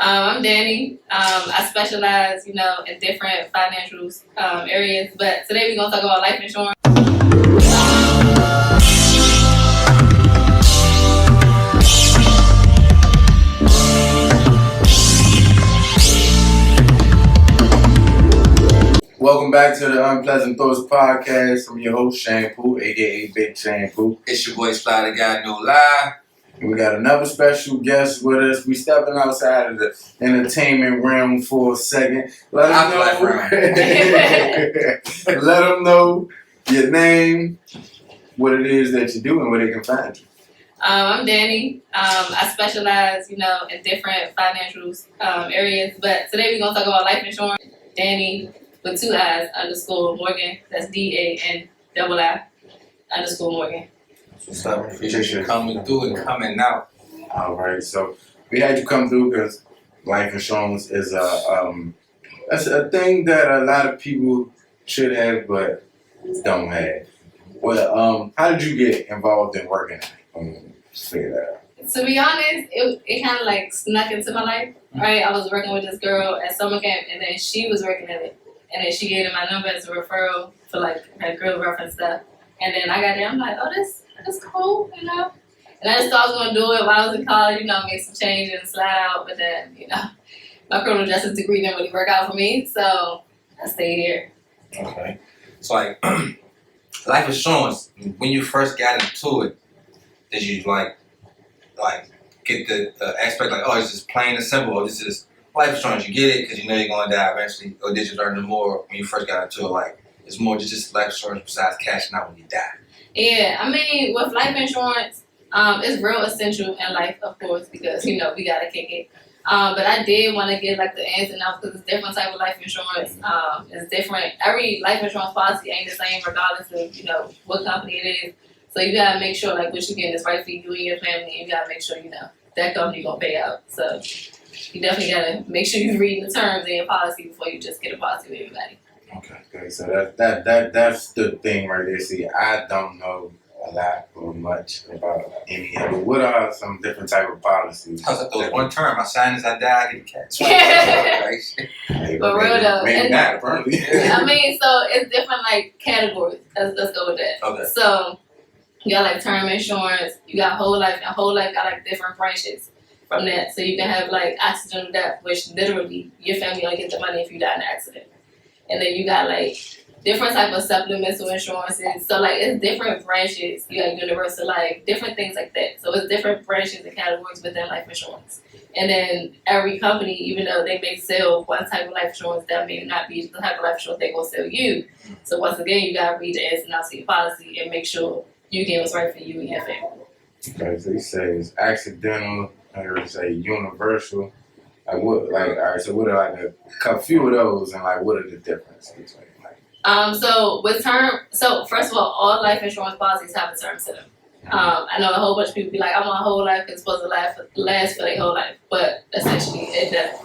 I'm Dani. I specialize, in different financial areas. But today we're gonna talk about life insurance. Welcome back to the Unpleasant Thoughts podcast. I'm your host, Shampoo, aka Big Shampoo. It's your boy Sly, the guy, no lie. And we got another special guest with us. We stepping outside of the entertainment realm for a second. Let them know your name, what it is that you do, and where they can find you. I'm Dani. I specialize, in different financial areas. But today we're gonna talk about life insurance. Dani with 2 I's _Morgan. That's DANI_Morgan. What's up? Appreciate you coming through and coming out. All right, so we had you come through because life insurance is that's a thing that a lot of people should have but don't have. Well, how did you get involved in working? Figure that out. To be honest, it kind of like snuck into my life. Right, I was working with this girl at summer camp, and then she was working at it, and then she gave me my number as a referral for like her girl reference stuff. And then I got there, I'm like, oh, this cool, And I just thought I was gonna do it while I was in college, make some change and slide out. But then, my criminal justice degree didn't really work out for me, so I stayed here. Okay, so like life insurance. When you first got into it, did you like get the aspect like, oh, it's just plain and simple, or this is life insurance? You get it because you know you're gonna die eventually, or did you learn more when you first got into it? Like it's more just life insurance besides cashing out when you die. Yeah, I mean, with life insurance, it's real essential in life, of course, because, we gotta kick it. But I did want to get, like, the ins and outs because it's different type of life insurance. It's different. Every life insurance policy ain't the same regardless of, what company it is. So you gotta make sure, like, what you're getting is right for you and your family. And you gotta make sure, that company gonna pay out. So you definitely gotta make sure you're reading the terms in your policy before you just get a policy with everybody. Okay, so that's the thing right there. See, I don't know a lot or much about any of it. What are some different type of policies? I thought there was one term. I sign as I die, I get cash. Hey, For real though. Maybe not, apparently. I mean, so it's different like categories. Let's go with that. Okay. So you got like term insurance, you got whole life, and whole life got like different branches from that. So you can have like accidental death, which literally your family only get the money if you die in an accident. And then you got like different type of supplemental insurances. So like it's different branches. You got universal life, different things like that. So it's different branches and categories within life insurance. And then every company, even though they may sell one type of life insurance, that may not be the type of life insurance they're gonna sell you. So once again, you gotta read the ins and outs of your policy and make sure you get what's right for you and your family. Okay, so you say it's accidental, or you say universal. Like what? Like all right. So what are like a few of those, and like what are the differences between like? So with term, so first of all life insurance policies have a term to them. I know a whole bunch of people be like, I want a whole life it's supposed to last for their whole life, but essentially it doesn't,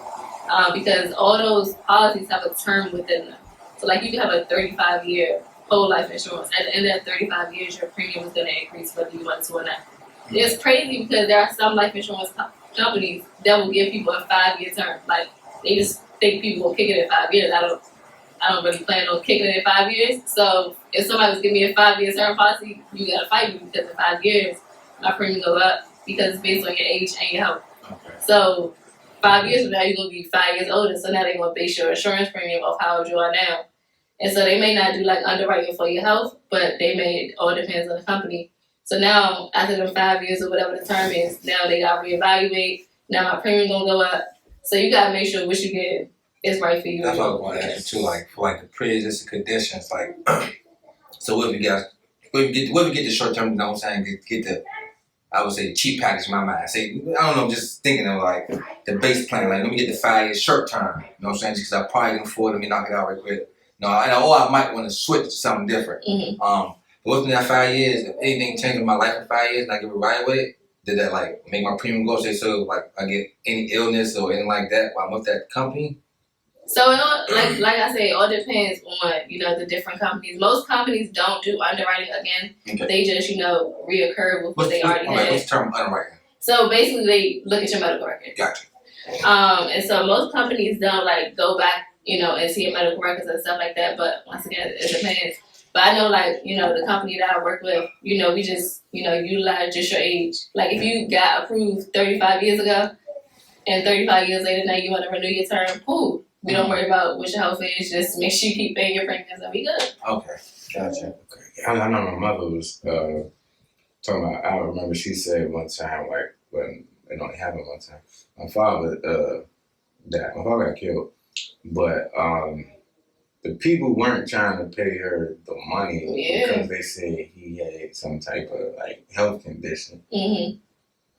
because all those policies have a term within them. So like you can have a 35-year whole life insurance. At the end of 35 years, your premium is going to increase whether you want to or not. It's crazy because there are some life insurance companies that will give people a 5-year term. Like they just think people will kick it in 5 years. I don't really plan on kicking it in 5 years. So if somebody was giving me a 5-year term policy, you gotta fight me because in 5 years my premium go up because it's based on your age and your health. Okay. So 5 years from now you're gonna be 5 years older. So now they're gonna base your insurance premium off how old you are now. And so they may not do like underwriting for your health, but they may, it all depends on the company. So now, after the 5 years or whatever the term is, now they got to reevaluate. Now my premium going to go up. So you got to make sure what you get is right for you. That's what I was going to ask you too, like for like the pre-existing conditions, like so what if you get the short term, get the, I would say the cheap package in my mind. Say, I don't know, just thinking of like the base plan, like let me get the 5-year short term, you know what I'm saying? Just because I probably can afford it, let me knock it out right quick. No, or I might want to switch to something different. Mm-hmm. But within that 5 years, if anything changed in my life in 5 years and I get right with it, did that like make my premium go? Say so like I get any illness or anything like that while I'm with that company? So it all, like I say, it all depends on the different companies. Most companies don't do underwriting again. Okay. They just reoccur with what they already had. What's the term underwriting? So basically, they look at your medical record. Gotcha. And so most companies don't like go back, and see your medical records and stuff like that. But once again, it depends. But I know, like, the company that I work with, we just, utilize just your age. Like, if you got approved 35 years ago, and 35 years later now you want to renew your term, cool. We don't worry about what your health is. Just make sure you keep paying your premiums and we good. Okay, gotcha. Okay. I know my mother was talking about. I remember she said one time, like when it only happened one time. My father got killed, but the people weren't trying to pay her the money because they said he had some type of like health condition. Mm-hmm.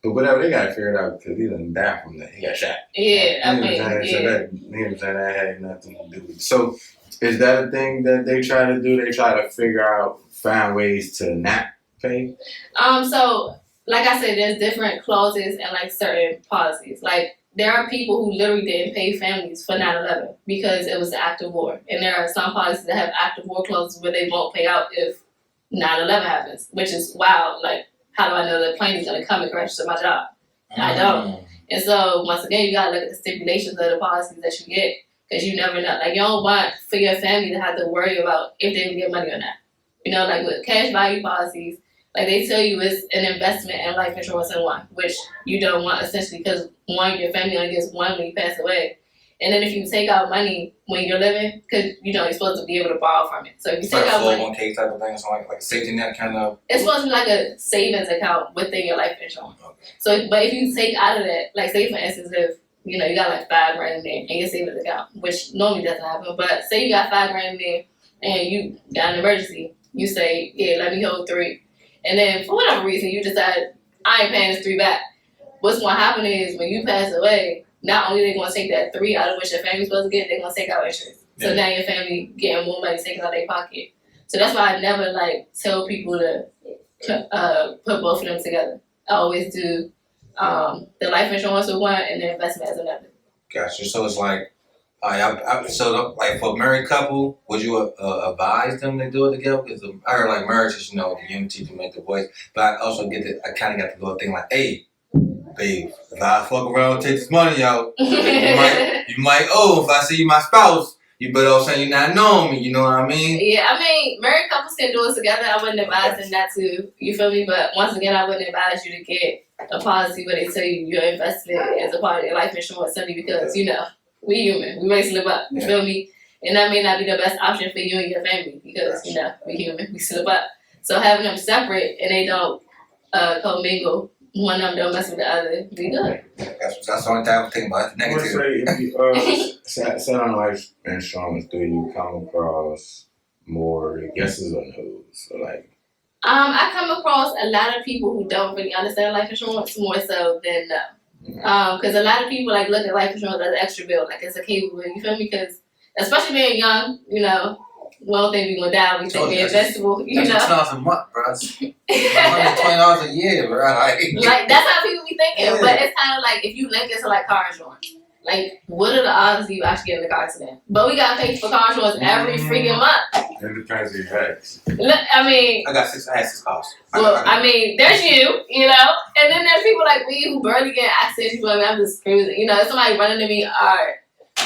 But whatever, they got to figure it out because he didn't die from that. He got shot. Yeah, I mean, So that had nothing to do with it. So is that a thing that they try to do? They try to find ways to not pay? So, like I said, there's different clauses and like certain policies. Like, there are people who literally didn't pay families for 9/11 because it was an act of war. And there are some policies that have act of war clauses where they won't pay out if 9/11 happens, which is wild. Like, how do I know the plane is going to come and crash to my job? I don't. And so, once again, you got to look at the stipulations of the policies that you get because you never know. Like, you don't want for your family to have to worry about if they can get money or not. Like with cash value policies, like they tell you it's an investment in life insurance in one, which you don't want essentially because one, your family only gets one when you pass away. And then if you take out money when you're living, because you're supposed to be able to borrow from it. So if you take out money, 401k type of thing, something like safety net kind of. It's supposed to be like a savings account within your life insurance. Okay. So, but if you take out of that, like say for instance, if you got like $5,000 in there in your savings account, which normally doesn't happen, but say you got $5,000 in there and you got an emergency, you say, yeah, let me hold $3,000, and then for whatever reason you decide I ain't paying this $3,000 back. What's going to happen is when you pass away, not only they going to take that $3,000 out of which your family's supposed to get, they're going to take out interest. Yeah. So now your family getting more money taken out of their pocket. So that's why I never tell people to put both of them together. I always do the life insurance with one and the investment as another. Gotcha. So it's like, like for a married couple, would you advise them to do it together? Because I heard like marriage is the unity to make the voice, but I also I kind of got the little thing like, hey, babe, if I fuck around and take this money out, you might if I see you my spouse, you better all saying you're not knowing me, you know what I mean? Yeah, I mean, married couples can do it together. I wouldn't advise them not to, you feel me? But once again, I wouldn't advise you to get a policy where they tell you you're invested as a part of your life insurance simply because, we human. We may slip up, you feel me? And that may not be the best option for you and your family because, we human, we slip up. So having them separate and they don't commingle, one of them don't mess with the other, be good. That's the only time I think about it. Negative. If you set on life insurance, do you come across more yeses or nos? So I come across a lot of people who don't really understand life insurance more so than no. Because a lot of people look at life insurance as an extra bill, like it's a cable bill. You feel me? Because especially being young, we don't think we're gonna die. We think we're investable. That's $2 a month, bro. $120 a year, bro. Like that's how people be thinking. Yeah. But it's kind of like if you link it to car insurance. Like, what are the odds of you actually getting in a car accident? But we got paid for car insurance every freaking month. It depends on your heads. I mean, I got 6 cars. Well, I mean, there's you, and then there's people like me who barely get accidents. I'm just cruising. If somebody running to me, alright.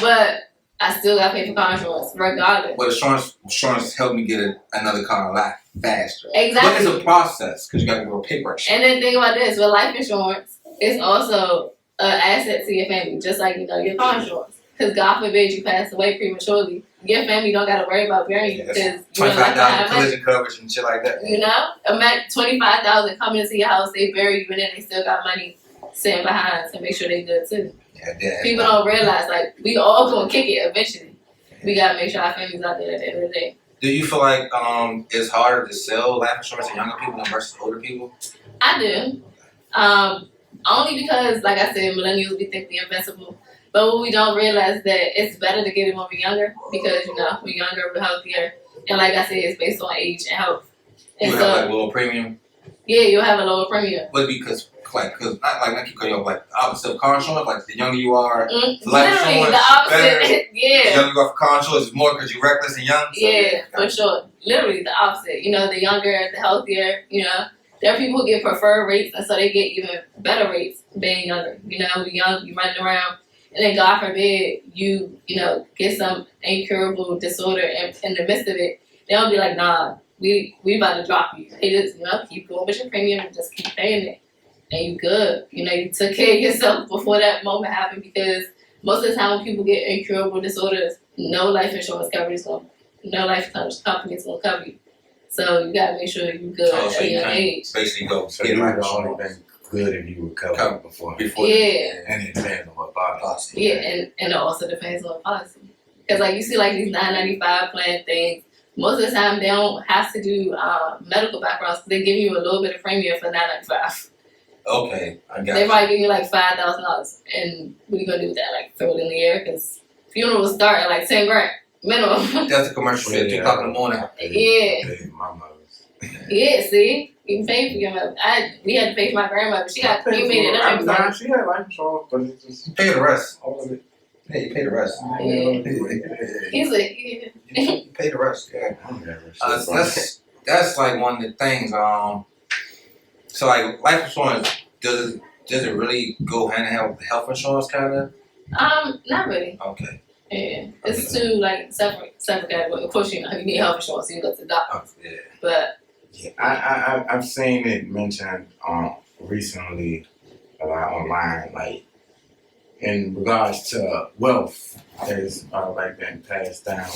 But I still got paid for car insurance, regardless. But insurance helped me get another car a lot faster. Exactly. But it's a process because you got to go paperwork. And then think about this: with life insurance, it's also an asset to your family, just like your car insurance. Because God forbid you pass away prematurely, your family don't got to worry about burying you because $25,000 collision coverage and shit like that. Imagine $25,000 coming into your house, they bury you, and then they still got money sitting behind to make sure they good too. Yeah, people don't realize we all gonna kick it eventually. We gotta make sure our families out there at the end of the day. Do you feel like it's harder to sell life insurance to younger people versus older people? I do. Only because, like I said, millennials, we think we're invincible. But what we don't realize that it's better to get it when we're younger because, we're younger, we're healthier. And like I said, it's based on age and health. And you have a lower premium? Yeah, you'll have a lower premium. But because not keep cutting you off, opposite of car insurance, the younger you are, life literally insurance the opposite. better. Yeah. The younger you are for car insurance is more because you're reckless and young. So yeah, for sure. Literally the opposite. The younger, the healthier, there are people who get preferred rates, and so they get even better rates being younger. You're young, you're running around, and then God forbid you get some incurable disorder in the midst of it, they don't be like, nah, we about to drop you. They just keep going with your premium and just keep paying it, and you good. You took care of yourself before that moment happened, because most of the time when people get incurable disorders, no life insurance coverage no life insurance company is gonna cover you. So you gotta make sure you're good So at you your can't age. basically go So get you life would only insurance been good if you were covered Covered before. before. Yeah. And it depends on what policy. Yeah, and it also depends on the policy. Because like you see like these $9.95 plan things, most of the time they don't have to do medical backgrounds. They give you a little bit of premium for $9.95. Okay, I got They you. probably give you like $5,000, and what are you gonna do with that? Like throw it in the air? Because funerals start at like $10,000 minimum. That's the commercial shit. 2:00 in the morning. Yeah. My mother's. Yeah, see, you can pay for your mother. We had to pay for my grandmother. She got cremated. Nah, she had life insurance, but it's just You pay the rest. all of it. Yeah, you pay the rest. He's like, yeah. You pay the rest. Yeah. That's That's like one of the things. So like life insurance, does it really go hand in hand with health insurance kind of? Not really. Okay. Yeah, it's two like separate categories. Of course, you need health insurance, so you go to the doctor. Yeah. But yeah, I've seen it mentioned recently a lot online, like in regards to wealth is like been passed down,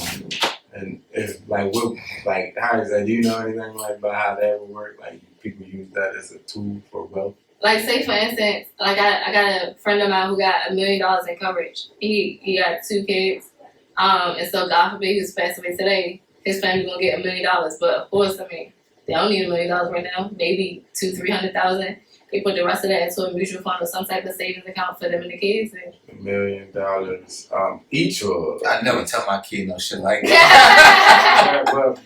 and it's like what, like how is that? Do you know anything like about how that would work? Like people use that as a tool for wealth. like, say for instance, like I got a friend of mine who got $1 million in coverage. He got 2 kids, and so God forbid he was passed away today, his family gonna get $1 million. But of course, I mean, they don't need $1 million right now. Maybe 200,000-300,000. They put the rest of that into a mutual fund or some type of savings account for them and the kids. And $1 million each, or I never tell my kid no shit like that.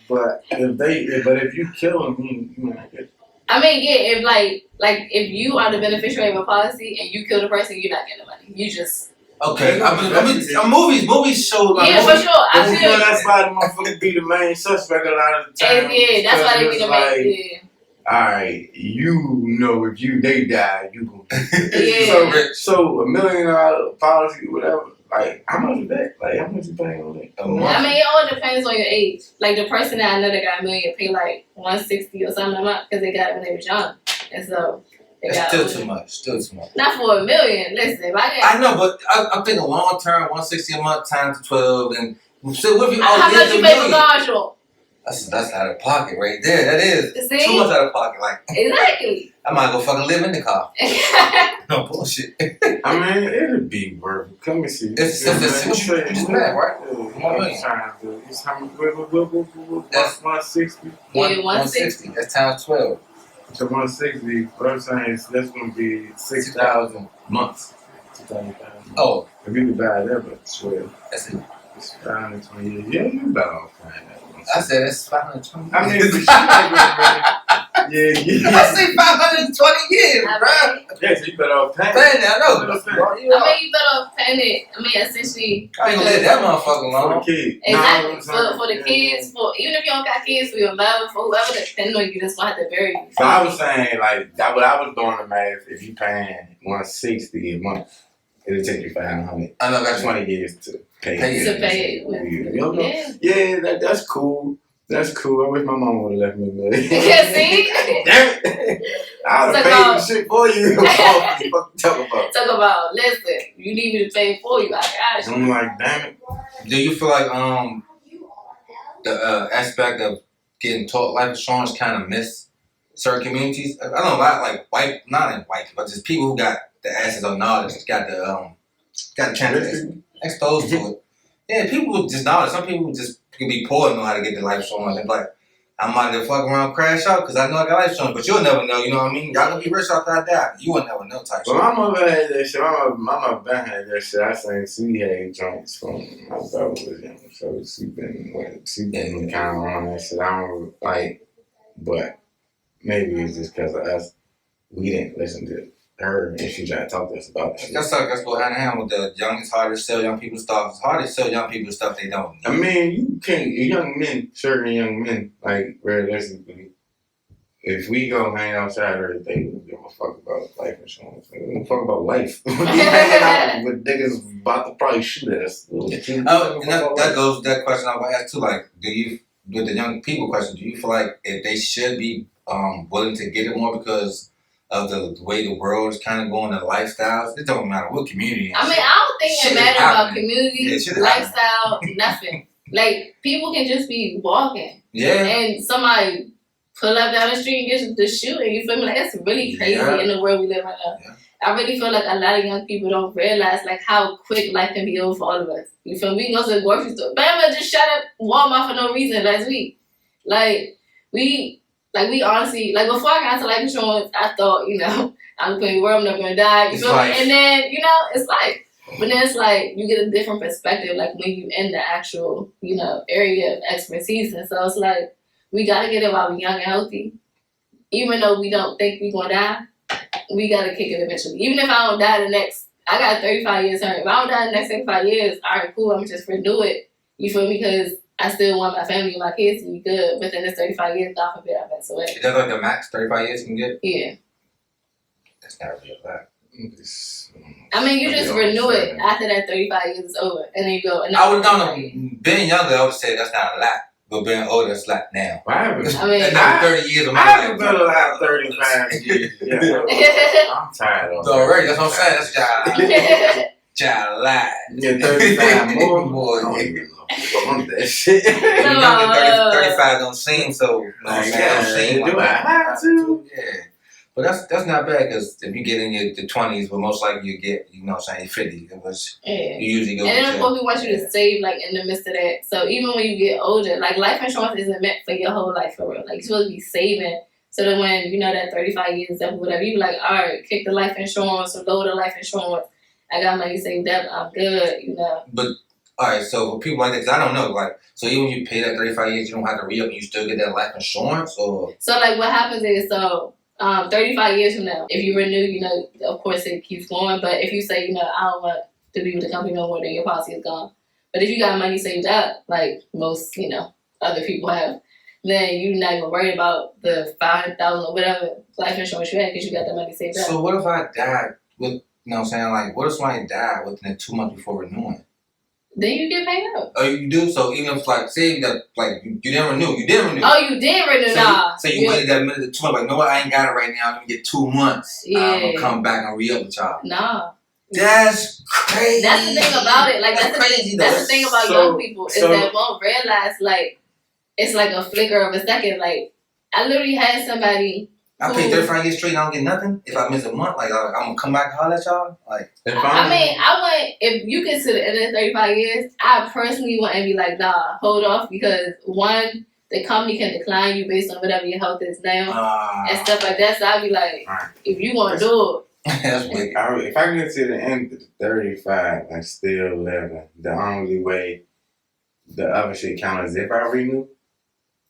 but if you kill them, you might get. I mean, yeah, if you are the beneficiary of a policy and you kill the person, you're not getting the money. You just Okay, movies show like yeah, for sure. I You feel know, that's why the motherfucker be the main suspect a lot of the time. yeah, that's why they be the Like, main. Yeah. alright, if they die, you gonna Yeah. So $1 million policy, whatever. Like, how much is that? Like, how much you paying on that? I mean, it all depends on your age. Like the person that I know that got $1 million pay like $160 or something a month because they got it when they was young, and so they That's got still older. too much. Still too much. Not for $1 million. Listen, if I get I know, but I'm thinking long term, $160 a month times 12, and so what if you how much you pay for car insurance? That's out of pocket right there. That is See? too much out of pocket. Like Exactly. I might go fucking live in the car. No bullshit. I mean, it'd be worth it. Come and see. It's just mad, right? It's how much? That's 160. Yeah, 160. That's times 12. So 160. What I'm saying is that's gonna be 6,000 months. 6,000. Oh, If you could buy that, but 12. that's it. It's 520 years. Yeah, you better off buying that one. I said that's 520. I mean, but yeah. I say 520 years, bro. Yeah, so you better off paying. Man, I know. That's what I'm I mean, you better paying it. I mean, essentially. I ain't gonna let that motherfucker For the alone. kids. Exactly. No, For the kids, even if you don't got kids, for your mother, for whoever that's depending on you, just gonna have to bury you. So I was saying, like, what I was doing the math, if you paying 160 a month, it'll take you 500. I know that's 20 years to pay To pay it. Yeah, that's cool. That's cool. I wish my mom would have left me a million. Yeah, see? Damn it. I would have So paid the shit for you. What you fucking talking about? Talk about, listen, you need me to pay for you. I got you. I'm like, damn it. Do you feel like the aspect of getting taught life insurance kind of miss certain communities? I don't know, like white, not in white, but just people who got the assets of knowledge, got the chance to exposed to it. Yeah, people with just knowledge. Some people just can be poor and know how to get the life insurance. They're like, I might have fuck around, crash out because I know I got life insurance, but you'll never know. You know what I mean? Y'all gonna be rich after I die. You will never know type shit. Well, my mother had that shit. My mother been had that shit. I seen she had joints from my brother was young. So she been kind of on that shit. I don't like, but maybe it's just because of us. We didn't listen to her and she tried to talk to us about the shit. That's go hand in hand with the young. It's hard to sell young people stuff. It's hard to sell young people stuff they don't need. I mean, you can't. Certain young men, like realistically, if we go hang outside every day, we don't give a fuck about life insurance. We don't give a fuck about life. We hanging out with niggas about to probably shoot at us. Oh, and that goes to that question I was gonna ask too. Like, do you, with the young people question, do you feel like if they should be willing to get it more because of the way the world is kind of going, the lifestyles? It don't matter what community. I mean, I don't think it matters about community, lifestyle, nothing. Like, people can just be walking. Yeah. And somebody pull up down the street and get the shooting. You feel me? Like, that's really crazy in the world we live right now. Yeah. I really feel like a lot of young people don't realize, like, how quick life can be over for all of us. You feel me? We can go to the grocery store. Bama just shut up Walmart for no reason last week. We honestly, like, before I got to life insurance, I thought, you know, I'm putting where I'm not going to die. You feel me? And then, you know, it's like, but then it's like you get a different perspective, like when you in the actual, you know, area of expertise. And so it's like we gotta get it while we're young and healthy. Even though we don't think we're gonna die, we gotta kick it eventually. Even if I don't die I got 35 years term. If I don't die the next 35 years, all right, cool, I'm just renew it. You feel me? Because I still want my family and my kids to be good within this 35 years. God forbid I pass away. Is that like the max 35 years you can get? Yeah. That's not real that. I mean, you just renew it after that 35 years is over, and then you go. I would have known. Being younger, I would say that's not a lot, but being older, it's a lot now. I mean, 30 years of my life. I haven't been alive 35 years. Yeah, I'm tired of it. Already, that's what I'm saying. That's child life. Yeah, 35 more. That shit. 35 don't seem so. Don't seem. Do I have to? Yeah. But that's not bad because if you get in your 20s, but most likely you get, you know what I'm saying, 50. It was, you usually go. And then of course we want you to save like in the midst of that. So even when you get older, like life insurance isn't meant for your whole life for real. Like you're supposed to be saving so that when you know that 35 years up or whatever, you be like, all right, kick the life insurance or lower the life insurance. I got money saved up. I'm good, you know. But all right, so for people like that, 'cause I don't know, like, so even when you pay that 35 years, you don't have to re-up and you still get that life insurance, or? So like what happens is 35 years from now, if you renew, you know, of course it keeps going. But if you say, you know, I don't want to be with the company no more, then your policy is gone. But if you got money saved up, like most, you know, other people have, then you're not even worried about the $5,000 or whatever life insurance you had because you got the money saved up. So what if I died with, you know what I'm saying, like, what if somebody died within 2 months before renewing? Then you get paid out. Oh, you do? So even if, like, say that, like, you didn't renew. Oh, you did renew, So you waited that minute to 2 months, like, no, I ain't got it right now. Let me get 2 months. Yeah. I'm going to come back and re-up with y'all. Nah. That's crazy. That's the thing about it. Like, that's the thing about young people is that won't realize, like, it's like a flicker of a second. Like, I literally had somebody. I paid 35 years straight and I don't get nothing. If I miss a month, like, I'm going to come back and holler at y'all. Like, I wouldn't, if you get to the end of the 35 years, I personally wouldn't be like, nah, hold off. Because one, the company can decline you based on whatever your health is now and stuff like that. So I'd be like, if you want to do it. That's wicked. If I get to the end of the 35 and still living, the only way the other shit count is if I renew.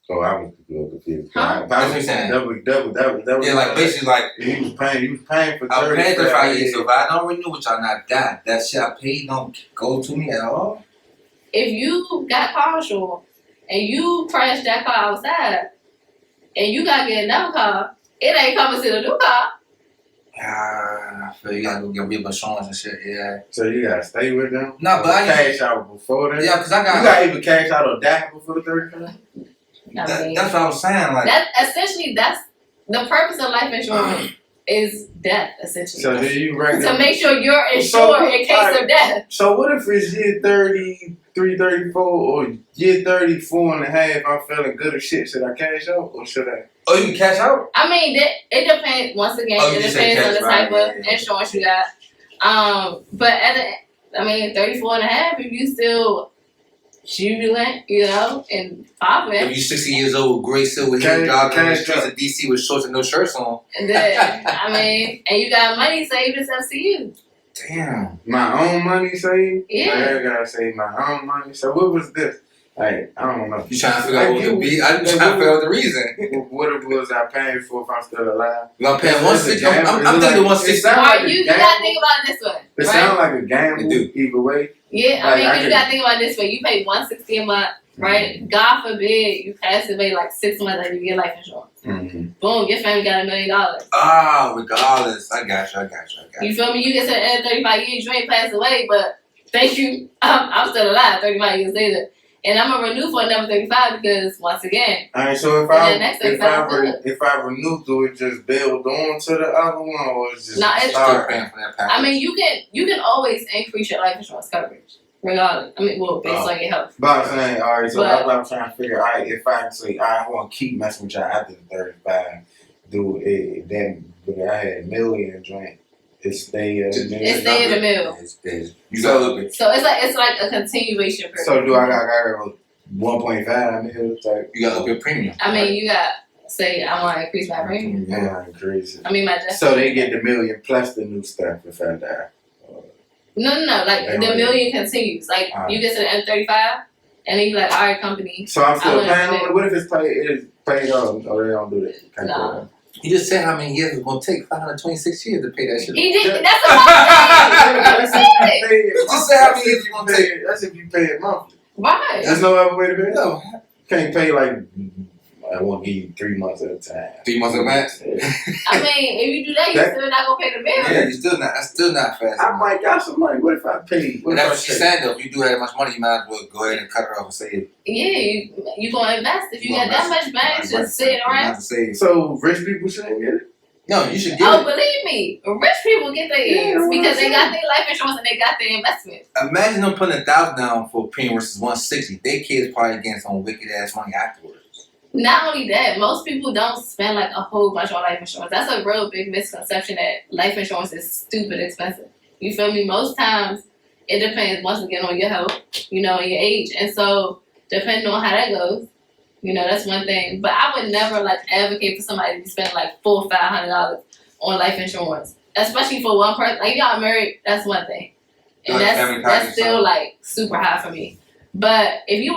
So I was a little confused. That's what you're saying. Double. Yeah, like basically like he was paying for 35 I was paying 35 years. So if I don't renew with y'all, not that shit I paid don't go to me at all. If you got car insurance and you crashed that car outside and you gotta get another car, it ain't coming to the new car. I feel you gotta go get real insurance and shit, yeah. So you gotta stay with them? No, but I cash out before that? Yeah, because I got... You gotta even cash out or die before the 35? That's what I was saying, like... That's the purpose of life insurance is death, essentially. So do you reckon... To make sure you're insured in case of death. So what if it's year 33, 34, or year 34 and a half, I'm feeling good as shit, should I cash out or should I... Oh, you can cash out? I mean, it depends. Once again, it depends on the type of insurance you got. But at 34 and a half, if you still jubilant, you know, and popping. If you 60 years old, gray silver hair, jogging on the streets of DC with shorts and no shirts on. And then, and you got money saved, it's up to you. Damn. My own money saved? Yeah. I gotta save my own money. So what was this? Like, I don't know. You trying to figure out what it be? I'm trying to figure out the reason. What it was I paying for if I'm still alive? I'm paying 160. I'm thinking 160. You gotta think about it this way. It sounds like a gamble either way. Yeah, I mean, you gotta think about it this way. You pay $160 a month right? God forbid you pass away like 6 months after you get life insurance. Boom, your family got $1 million. Regardless. I got you. You feel me? You get to the end of 35 years, you ain't passed away, but thank you. I'm still alive 35 years later. And I'm gonna renew for another 35 because once again. Alright, so if I renew, do it just build on to the other one, or it's just start paying for that package? I mean, you can always increase your life insurance coverage, regardless. I mean, well, based on your health. But I'm saying, alright, so that's what I'm trying to figure. Alright, if I say I want to keep messing with y'all after the 35, do it then? But I had $1 million joint. It stay at $1 million. It stay at $1 million. So it's like a continuation period. So do I got 1.5? I mean, it's like you got up your premium. I mean, you got say I want to increase my premium. Yeah, increase it. I mean, so they get the $1 million plus the new stuff if I die. No. Like the $1 million continues. Like you get to the end of 35, and then you like, all right, company. So I'm still paying on it. What if it's paid off? Or they don't do that? No. He just said how many years it's going to take. 526 years to pay that shit. He did. That's what I'm saying. Just say how many years it's going to take. That's if you pay it monthly. Right. There's no other way to pay it. No. Can't pay like I won't give you 3 months at a time. 3 months advance. I mean, if you do that, you're still not gonna pay the bill. Yeah, you're still not. That's still not fast. I might got some money. What if I pay? That's what she's saying though. If you do have that much money, you might as well go ahead and cut it off and save it. Yeah, you gonna invest. If you got that much money, just sit around. So rich people shouldn't get it. No, you should get it. Oh, believe me, rich people get their eggs because they got their life insurance and they got their investments. Imagine them putting $1,000 down for a premium versus $160. Their kids probably getting some wicked ass money afterwards. Not only that, most people don't spend like a whole bunch on life insurance. That's a real big misconception that life insurance is stupid expensive. You feel me? Most times it depends once again on your health, and your age. And so depending on how that goes, that's one thing. But I would never like advocate for somebody to spend like $400 or $500 on life insurance. Especially for one person. Like y'all married, that's one thing. And that's still like super high for me. But if you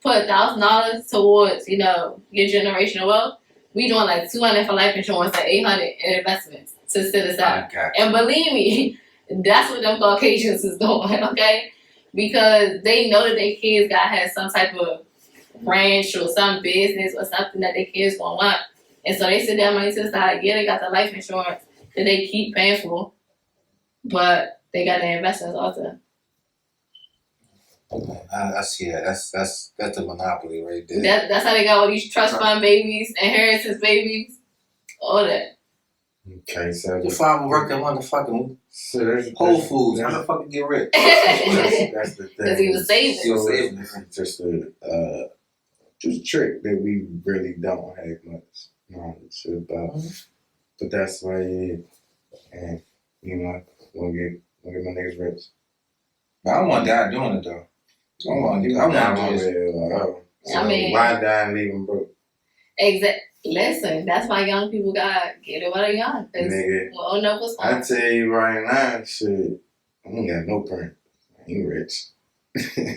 put $1,000 towards, your generational wealth, we doing like $200 for life insurance and $800 in investments to sit aside. Okay. And believe me, that's what them Caucasians is doing, okay? Because they know that their kids gotta have some type of ranch or some business or something that their kids gonna want. And so they sit that money to the side. Yeah, they got the life insurance that they keep paying for, but they got their investments also. I see that. That's the monopoly right there. That's how they got all these trust fund babies, inheritance babies, all that. Okay, so the father worked at motherfucking Whole Foods. How the fuck you get rich? That's the thing. Because he was saving. He was saving. This is just a trick that we really don't have much knowledge about. But that's why, and we'll get my niggas rich. But I want to die doing it though. I want to do it. So why die and leave them broke? Exactly. Listen, that's why young people gotta get it while they're young. Nigga, we don't know what's going on. I tell you right now, shit, I don't got no parent. I ain't rich.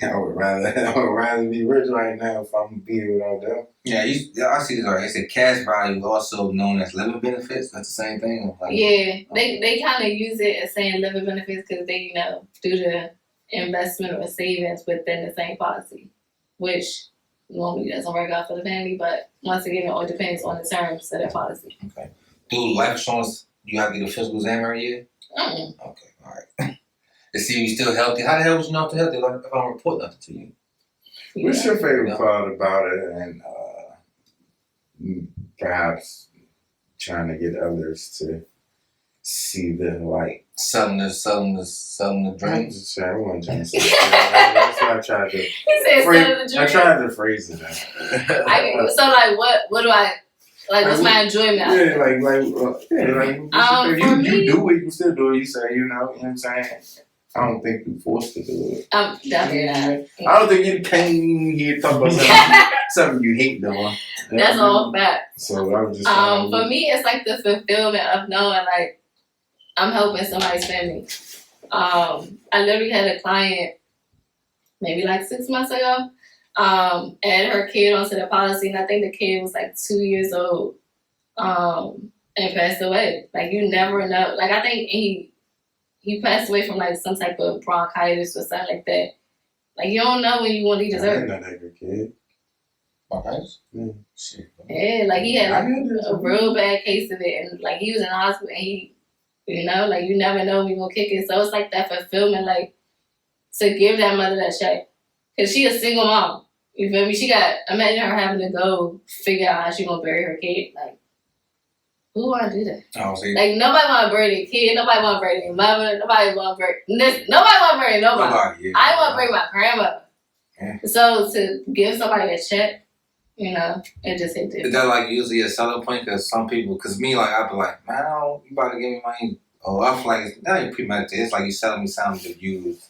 I would rather be rich right now if I'm be without them. Yeah, I see this already. It said cash value, also known as living benefits. That's the same thing. They kind of use it as saying living benefits because they do the investment or savings within the same policy, which normally doesn't work out for the family. But once again, it all depends on the terms of that policy. Okay. Do life insurance? You have to get a physical exam every year. Mm-mm. Okay. All right. To see if you're still healthy. How the hell would you know if you're healthy if I don't report nothing to you? What's your favorite part about it? And perhaps trying to get others to see the light. Selling the dreams. I wasn't trying to say that. That's why I tried to. He said selling the dreams. I tried to phrase it. So like, what do I like? What's my enjoyment? If you do it, you still do it. You say, you know what I'm saying? I don't think you're forced to do it. Definitely not. I don't think you came here talk about something you hate though. That's all fact. So I was just for me, it's like the fulfillment of knowing like I'm helping somebody's family. I literally had a client maybe like 6 months ago, and her kid onto the policy, and I think the kid was like 2 years old, and passed away. Like you never know. Like I think he passed away from like some type of bronchitis or something like that. Like, you don't know when you want to leave this I earth. didn't know that good kid. Okay. Shit. Yeah, like, he had I like knew this. a real bad case of it, and like, he was in the hospital, and he, you know, like, you never know when you're gonna kick it. So it's like that fulfillment, like, to give that mother that check. Because she a single mom. You feel me? Imagine her having to go figure out how she gonna bury her kid. Like, who wanna do that? I was saying, Like, nobody wanna bury their kid, nobody wanna bury their mother, nobody wanna bury nobody. nobody. I wanna bury my grandmother. Yeah. So to give somebody a check, you know, it just hit Is different. that like usually a selling point? Because some people, because me, like, I'd be like, man, you about to give me money. Oh, I feel like that ain't premeditated. It's like you selling me something to use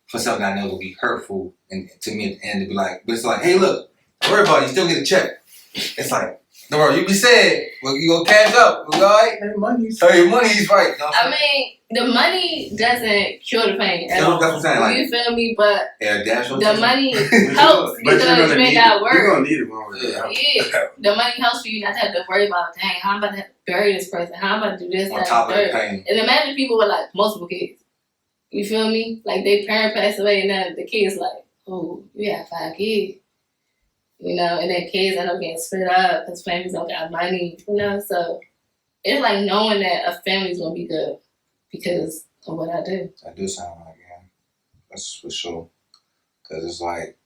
for something I know will be hurtful and to me at the end to be like, but it's like, hey, look, don't worry about it. You still get a check. It's like, don't worry, you be sad. Well, you gonna cash up. We all right? Hey, money's So your money's right. You know what I'm I mean, the money doesn't cure the pain at That's all. what I'm saying, like- You feel me? But Yeah, dash on the money helps But you're because gonna you need may it. not You're work. gonna need it one way or the other. Yeah, the money helps for you not to have to worry about, dang, how am I about to bury this person? How am I about to do this, on that, top of and the third? pain. And imagine people with like multiple kids. You feel me? Like their parent passed away, and then the kids like, oh, you got 5 kids. You know, and then kids end up getting split up because families don't got money. You know, so it's like knowing that a family's gonna be good because of what I do. That do sound like, yeah. That's for sure. Because it's like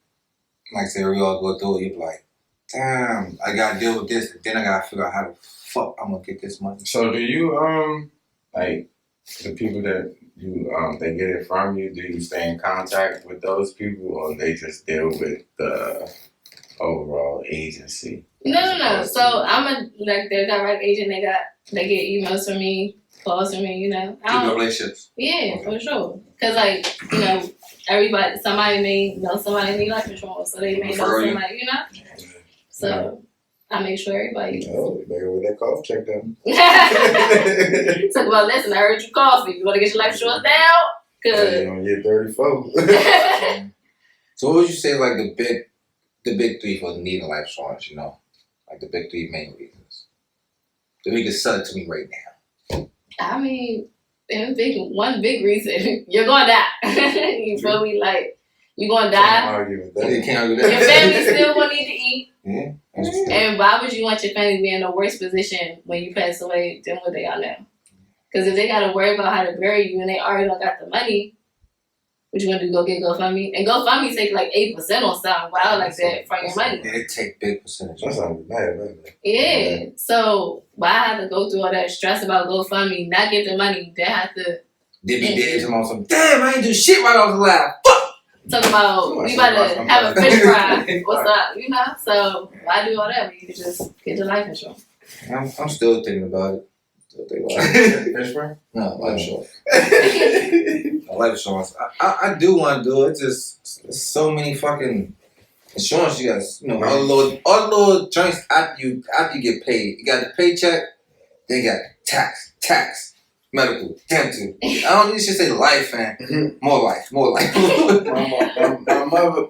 I said, we all go through it. You're like, damn, I gotta deal with this. And then I gotta figure out how the fuck I'm gonna get this money. So do you like the people that you they get it from you? Do you stay in contact with those people, or they just deal with the overall agency? No. So I'm their direct agent. They get emails from me, calls from me. You know, Keep the relationships. Yeah, for sure. Cause like, you know, somebody may know somebody need life insurance, so they may know Refer you. somebody, you know. So I make sure everybody. Oh, they go with that cough check done. Talk about, listen, I heard you coughing. You want to get your life insurance down? You Good. gonna get 34. So what would you say like the big 3 for needing life insurance, you know? Like the big 3 main reasons. If you could sell it to me right now. I mean, one big reason, you're gonna die. You feel me? Like, you're gonna Can't die. argue with that. You can't argue Your that. family still gonna need to eat. Yeah. That's true. And why would you want your family to be in a worse position when you pass away than what they are now? Because if they got to worry about how to bury you and they already don't got the money, what you gonna do? Go get GoFundMe? And GoFundMe take like 8% on something wild like that from your money. Yeah, they take big percentage. That's not bad, man. Yeah. So why have to go through all that stress about GoFundMe, not get the money, then have to They be dead tomorrow. Some damn, I ain't do shit while I was alive. Fuck. talk about we about to have a fish fry? What's up? You know? So why do all that when you can just get your life insurance? I'm still thinking about it. Still thinking about it. Fish fry? No, life insurance. Life insurance. I do want to do it. Just there's so many fucking insurance you guys. You know, all the little joints after you get paid. You got the paycheck. They got tax, medical, dental. I don't need to say life, man. More life. my mother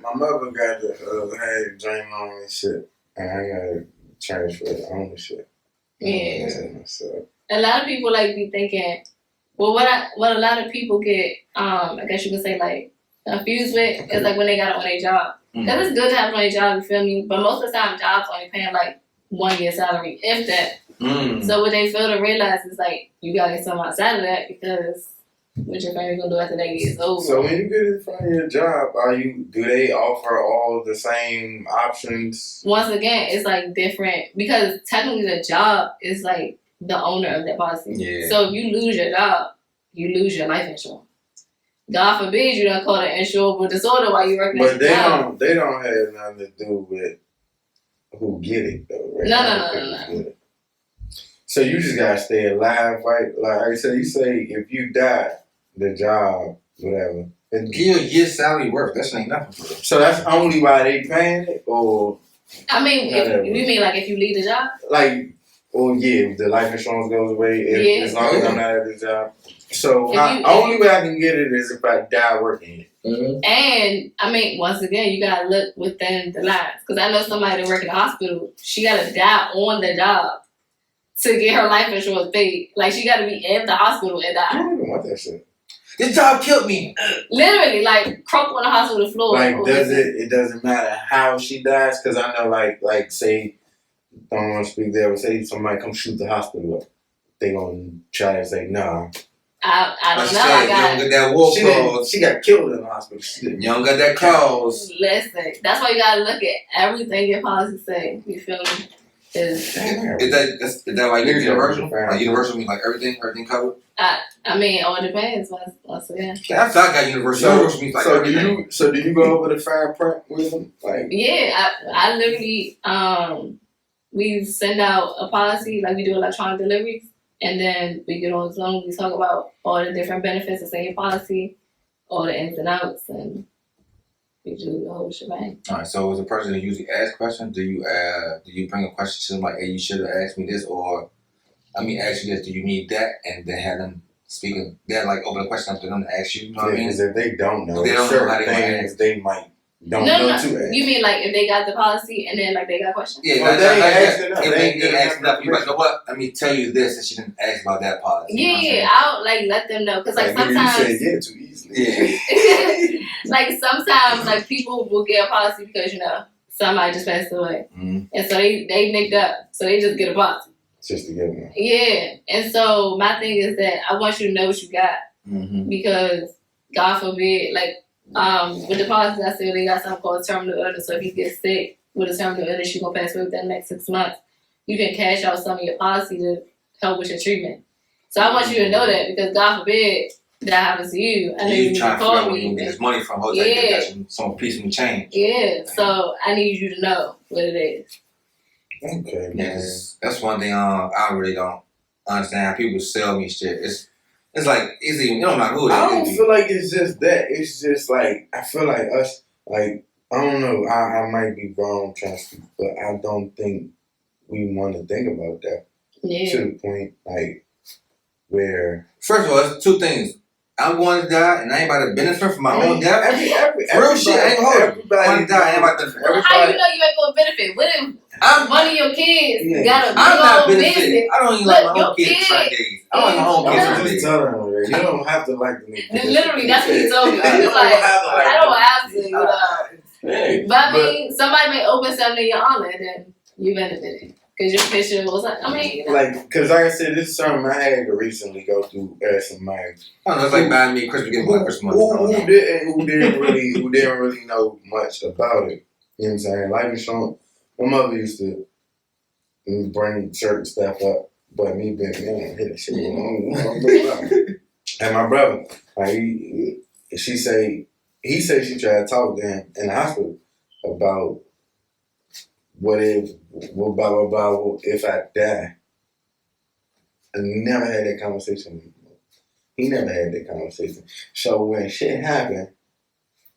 got the had drain on and shit, and I gotta charge for the ownership. Yeah. So A lot of people like be thinking, well, what a lot of people get, I guess you could say like confused with is like when they got it on their job. Because it's good to have it on your job, you feel me? But most of the time, jobs only paying like 1 year's salary, if that. So what they fail to realize is like you gotta get something outside of that because what your family gonna do after that year is over. So when you get it from your job, do they offer all the same options? Once again, it's like different because technically the job is like the owner of that policy. Yeah. So if you lose your job, you lose your life insurance. God forbid you don't call it insurable disorder while you're working at But your job. they don't have nothing to do with who get it though, right? No. So you just gotta stay alive, right? Like I said, you say if you die, the job, whatever. Give a year's salary worth. That shit ain't nothing for them. So that's only why they paying it, or I mean, if you mean like if you leave the job? like, if the life insurance goes away, as long as I'm not at the job. So only way I can get it is if I die working it. Mm-hmm. And I mean, once again, you gotta look within the lines because I know somebody that work in the hospital. She gotta die on the job to get her life insurance paid. Like she gotta be in the hospital and I die. don't even want that shit. This job killed me. Literally, like crump on the hospital floor. Like, it doesn't matter how she dies? Because I know, like, say, don't want to speak there, but say somebody come shoot the hospital up. They gonna try to say, nah. I don't know. You don't get that war clause. She got killed in the hospital. You don't get that clause. Listen, that's why you gotta look at everything your policy say. You feel me? Is that why you get universal? Like universal means like everything covered? I mean, it all depends. Once again. That's how I got universal. Universal means like everything. Do you go over the fine print with them? Like, yeah, I literally we send out a policy, like we do electronic deliveries, and then we get on Zoom, we talk about all the different benefits of same policy, all the ins and outs, and we do the whole shebang. All right, so as a person that usually asks questions, do you bring a question to them like, hey, you should have asked me this, or ask you this, do you need that, and then have them speaking, they're like open a question up to them to ask you, you know what I mean? Because if they don't know, they don't know how they might don't No. know to ask. You mean like if they got the policy and then like they got questions? Yeah, Well, they ain't if they ain't asked enough, you're like, you know what? Let me tell you this, and she didn't ask about that policy. Yeah, I'll like let them know because like sometimes you said yeah too easily. Yeah. like sometimes like people will get a policy because somebody just passed away, and so they nicked up, so they just get a policy. Just to get them. Yeah, and so my thing is that I want you to know what you got because God forbid, like with the policy I said they got something called terminal illness. So if you get sick with a terminal illness, you're gonna pass away within the next 6 months. You can cash out some of your policy to help with your treatment. So I want you to know that because God forbid that happens to you. I know you need to call me. You get this money from hotel, some piece of change. Yeah, so I need you to know what it is. Okay, man. Yes, that's one thing I really don't understand how people sell me shit. It's like it's even, you don't know who it is. I don't feel like it's just that. It's just like I feel like us. Like I don't know. I might be wrong trying to speak, but I don't think we want to think about that to the point like where. First of all, it's two things. I'm going to die, and I ain't about to benefit from my own death. Real shit, I ain't holding. Everybody die, I ain't about to benefit. Well, how you know you ain't gonna benefit? What if one of your kids got a I'm not big old benefiting. business? I don't even like my own kids trying days. I don't like my own kids I'm trying just days. telling her that you don't have to like the nigga. Literally, that's what he told me. He was like, I don't have to. But I mean, somebody may open something in your honor, and then you benefited. Because your picture was like, I mean, because like I said, this is something I had to recently go through as somebody. I don't know, it's like buying me Christmas gift, Christmas Who didn't really know much about it. You know what I'm saying? Life insurance. My mother used to bring certain stuff up, but me being me, I don't hit that shit. And my brother, like he said she tried to talk to him in the hospital about what blah blah blah if I die. I never had that conversation. He never had that conversation. So when shit happened,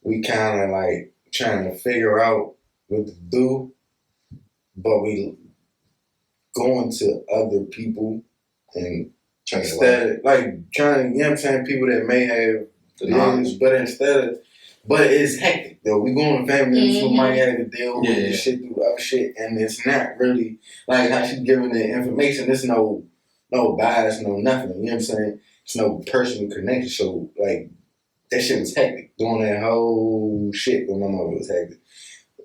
we kind of like trying to figure out what to do, but we going to other people and instead of, like trying to, you know what I'm saying, people that may have business, but it's hectic though. We going to families who might have to deal with this shit through other shit, and it's not really like how she's giving the information. There's no bias, no nothing. You know what I'm saying? It's no personal connection. So like that shit was hectic. Doing that whole shit when my mother was hectic.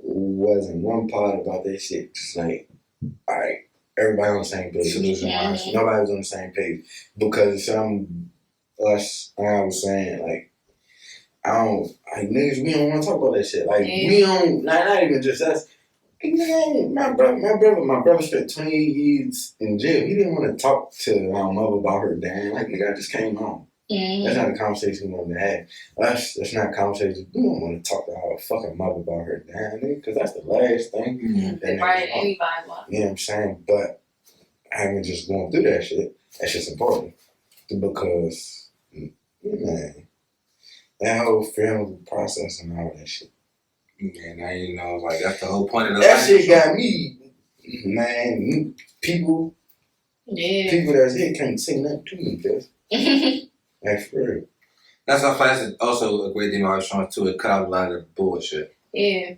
Wasn't one part about that shit. Just like, all right, everybody on the same page. Solution-wise, nobody was on the same page because I was saying like. Niggas, we don't want to talk about that shit. Like, we don't, not even just us. My brother spent 28 years in jail. He didn't want to talk to my mother about her dying. Like, nigga, I just came home. That's not a conversation we wanted to have. That's not a conversation. We don't want to talk to our fucking mother about her dying, nigga, because that's the last thing. Right, anybody want. You know what I'm saying? But having just going through that shit, that's just important. Because, man, that whole family process and all that shit. And now you know, like that's the whole point of that shit got me, man. People that's here can't say nothing to me, cuz. That's real. That's how fast. Also, a great thing about insurance too. It cut out a lot of the bullshit. Yeah.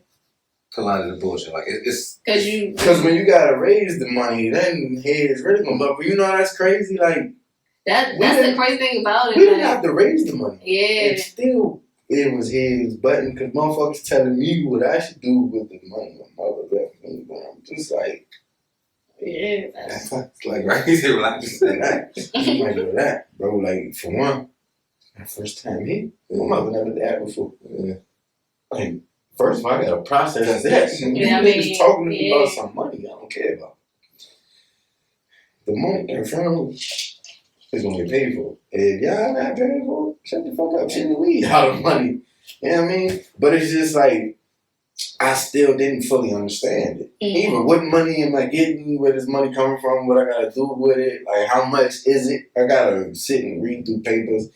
Cut a lot of the bullshit. Like it's because when you gotta raise the money, then heads really gonna. But you know that's crazy. Like That's the crazy thing about it. We didn't have to raise the money. Yeah. And still, it was his button because motherfuckers telling me what I should do with the money my mother left me. But I'm just like, yeah. that's like, right? He said, well, I just said that. I'm like, well, that, bro, like, for one, my first time here, my mother never did that before. Yeah. Like, first of all, I gotta process that. Yeah, You niggas talking to me about some money I don't care about. The money in front of me is gonna get paid for. If y'all not paying for it, shut the fuck up. Shit, we out of money. You know what I mean? But it's just like, I still didn't fully understand it. Even what money am I getting? Where this money coming from? What I gotta do with it? Like, how much is it? I gotta sit and read through papers.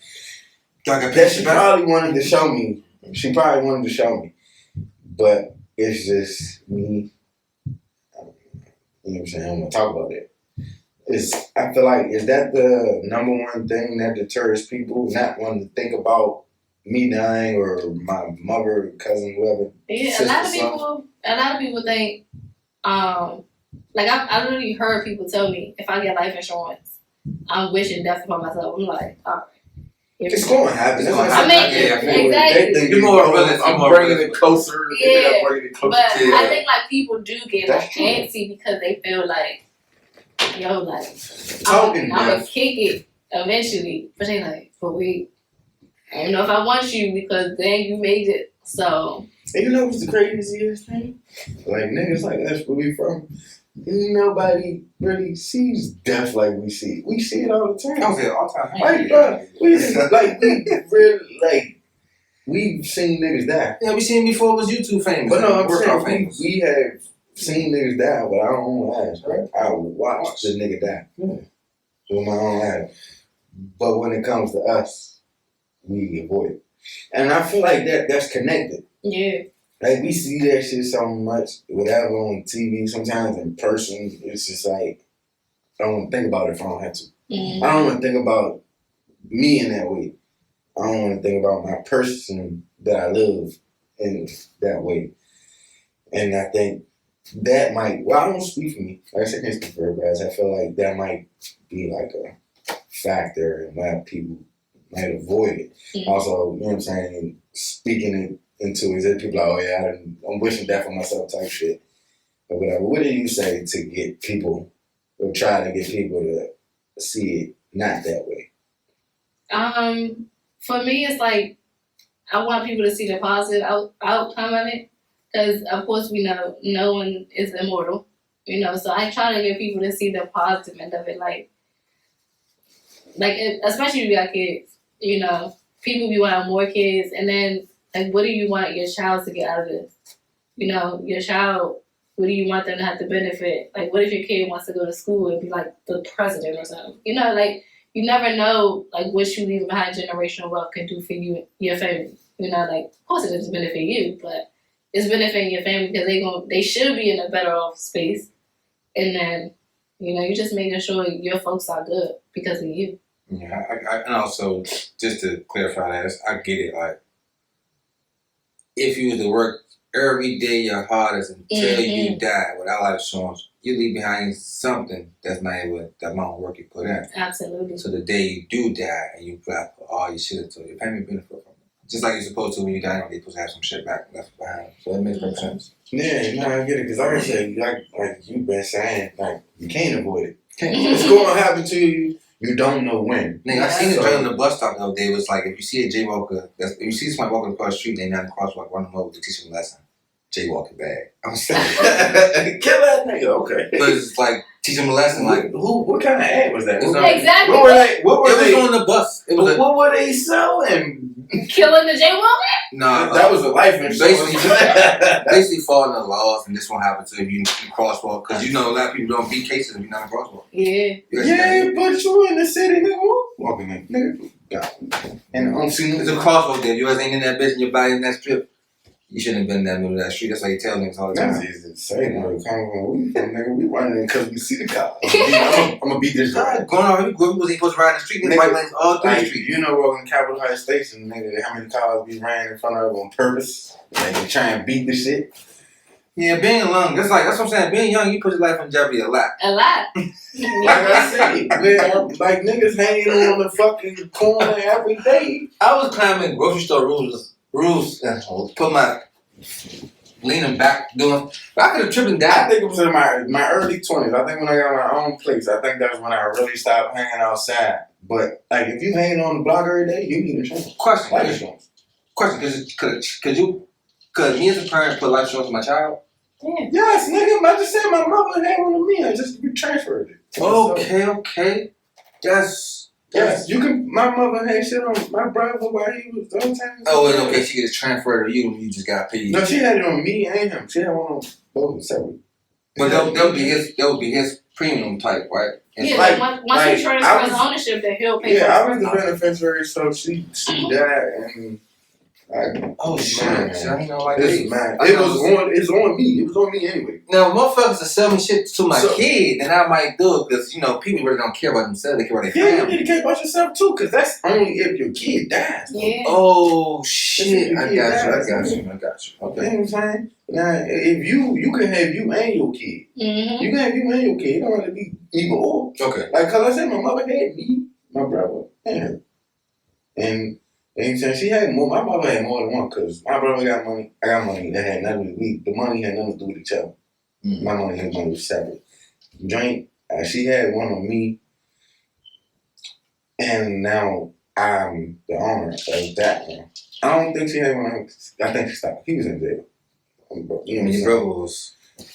She probably wanted to show me. She probably wanted to show me. But it's just me. You know what I'm saying? I'm gonna talk about it. I feel like, is that the number one thing that deters people not wanting to think about me dying or my mother, cousin, whoever? Yeah, a lot of people think, like I've literally heard people tell me if I get life insurance, I'm wishing death upon myself. I'm like, all right. It's going to happen. I mean, exactly. You're more I'm bringing it closer. Yeah, bringing it closer. But I think like people do get like antsy because they feel like, yo, like I'm gonna kick it eventually, but they like, but wait, I don't know if I want you because then you made it. So, and you know what's the craziest thing? Like niggas like us where we from, nobody really sees death like we see it. We see it all the time. I say all the time. Like, bro, we really like we've seen niggas die. Yeah, we seen before it was YouTube famous. But no, I'm saying we have seen niggas die with our own eyes, right? I watched the nigga die with my own eyes. But when it comes to us, we avoid it. And I feel like that's connected. Yeah. Like, we see that shit so much, whatever, on TV, sometimes in person. It's just like, I don't want to think about it if I don't have to. Mm-hmm. I don't want to think about me in that way. I don't want to think about my person that I love in that way. And I think that might, well, I don't speak for me. Like I said, I can't speak for everybody. I feel like that might be like a factor in why people might avoid it. Mm-hmm. Also, you know what I'm saying, speaking it into it, people like, oh yeah, I'm wishing death for myself type shit. Or whatever. What do you say to get people, or try to get people to see it not that way? For me, it's like, I want people to see the positive outcome of it. Because, of course, we know no one is immortal, you know, so I try to get people to see the positive end of it. Like especially if you got kids, you know, people be wanting more kids, and then, like, what do you want your child to get out of this? You know, your child, what do you want them to have to benefit? Like, what if your kid wants to go to school and be, like, the president or something? You know, like, you never know, like, what you leave behind generational wealth can do for you, your family. You know, like, of course it doesn't benefit you, but it's benefiting your family because they should be in a better off space. And then, you know, you're just making sure your folks are good because of you. Yeah, and also, just to clarify that, I get it. Like, if you was to work every day your hardest until you die without life insurance, you leave behind something that's not even the amount of work you put in. Absolutely. So the day you do die and you put all your shit into it, your family benefit from it. Just like you're supposed to when you die, you're supposed to have some shit back left behind. So that makes perfect sense. Yeah, no, I get it. Because like I said, like you've been saying, like, you can't avoid it. It's going to happen to you. You don't know when. Nigga, I seen a joint on the bus stop the other day. It was like, if you see a jaywalker, if you see somebody walking across the street, they not in the crosswalk, run them over to teach them a lesson. Jaywalking bag. I'm saying, kill that nigga. Okay. But it's like, teach them a lesson. Like, what kind of ad was that? Exactly. What were they on the bus. What were they selling? Killing the jaywalker? No, that was a life insurance. Basically following the laws, and this won't happen to if you crosswalk. Because you know a lot of people don't beat cases if you're not in crosswalk. Yeah. Yeah, but you in the city, nigga. Walking in, nigga. God. And I'm seeing there's a crosswalk there. If you guys ain't in that bitch and your body in that strip, you shouldn't have been in that middle of that street. That's why you tell niggas all the time. That's easy to say, nigga. We running because we see the car. I'm gonna beat this guy. Going on, we wasn't supposed to ride the street. Nigga, white lanes all through the street. You know, walking Capitol Heights Station, nigga, how many cars we ran in front of on purpose? Like, they try and beat the shit. Yeah, being alone. That's what I'm saying. Being young, you put your life in jeopardy a lot. A lot. Like I said, man, like niggas hanging on the fucking corner every day. I was climbing grocery store rules, put my leaning back, doing. But I could have tripped and I died. think it was in my early 20s. I think when I got my own place, I think that's when I really stopped hanging outside. But like, if you hanging on the block every day, you need insurance. Question, Life insurance. could me as a parent put life insurance on my child? Yeah. Yes, nigga. I just said my mother had one of me. I just transferred it. Okay. Yes, you can. My mother had shit on my brother while he was on time. Oh, it's okay. She gets transferred to you, and you just got paid. No, she had it on me and him. She had one on both separate. But that would be his premium type, right? Yeah, like- once like, he I transfers was- ownership, then he'll pay Yeah, I for was it. the beneficiary, so she died, and Oh shit! Man. See, I didn't know like this this. is mine. I know It's on me. It was on me anyway. Now, motherfuckers are selling shit to my So- kid, then I might do it because people really don't care about themselves; they care about their Yeah, you family. need to care about yourself too, because that's only if your kid dies. Yeah. Oh shit! That's I if your got kid you. dies. Okay. You know what I'm saying? Now, if you can have you and your kid. Mm-hmm. You can have you and your kid. You don't have to be either or. Okay. Like, cause I said, my mother had me, my brother, and her. And she had more. My mother had more than one. Cause my brother got money. I got money. That had nothing to do. The money had nothing to do with each other. Mm. My money and his money was separate. Joint. She had one on me, and now I'm the owner of that one. I don't think she had one. I think she stopped. He was in jail. You know what I'm Your saying? brother was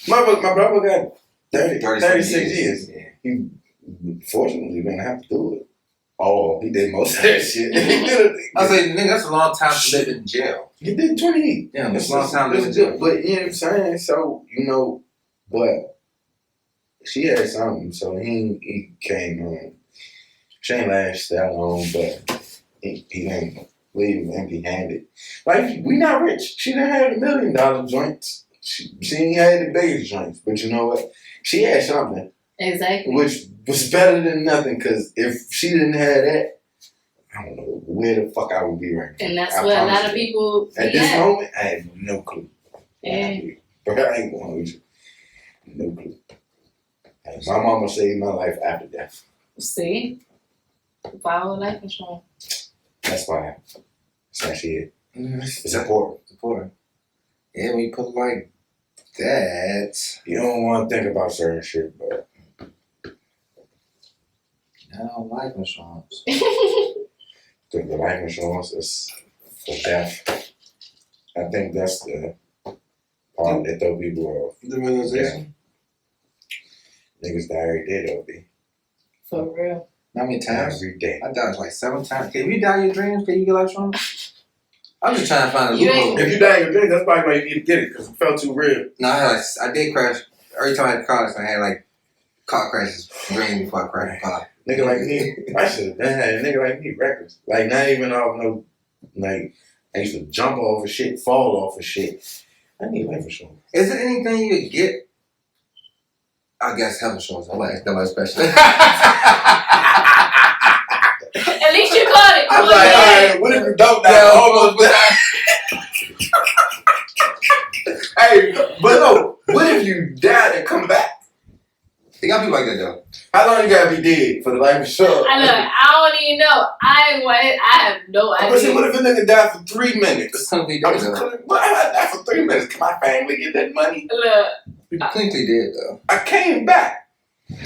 My brother got 36 years. Yeah. He fortunately didn't have to do it. Oh, he did most of that shit. I say, nigga, that's a long time to live in jail. He did 28. Yeah, that's a long time to live in jail. But you know what I'm saying? So, but she had something, so he came home. She ain't last that long, but he didn't leave empty handed. Like, we not rich. She done had $1 million joints. She ain't had the biggest joints, but you know what? She had something. Exactly. Which was better than nothing, because if she didn't have that, I don't know where the fuck I would be right now. And that's I what a promise lot of you. people At be this at. moment, I have no clue. Yeah. But I ain't going with you. No clue. Hey, my mama saved my life after death. See? Follow life insurance. That's why. That's why she is. It's It's important. important. Yeah, when you put it like that, You don't want to think about certain shit, but I don't like insurance. the life insurance is for death. I think that's the part that throw people off. The realization. Niggas die every day, though, B. For real. How many times? Every day. I died like 7 times. Can you die in your dreams? Can you get life insurance? I'm just trying to find a You loophole. ain't- If you die in your dreams, that's probably why you need to get it, because it felt too real. No, I did crash. Every time I had cars, I had like car crashes dream before I crashed my car. Nigga like me, I should have been had a nigga like me records. Like, not even off no, like, I used to jump off of shit, fall off of shit. I need life insurance. Is there anything you could get? I guess health insurance. I'm like, that's my special. At least you caught it. I was Boy, like, yeah. alright, what if you don't die? Yeah, Almost died. Hey, but no, what if you die and come back? They got people like that though. How long you gotta be dead for the life insurance? I don't even know. I have no I'm gonna say, idea. what if a nigga died for 3 minutes? It's clinically I dead was though. what if I died for 3 minutes? Can my family get that money? Look, People clinically dead though. I came back.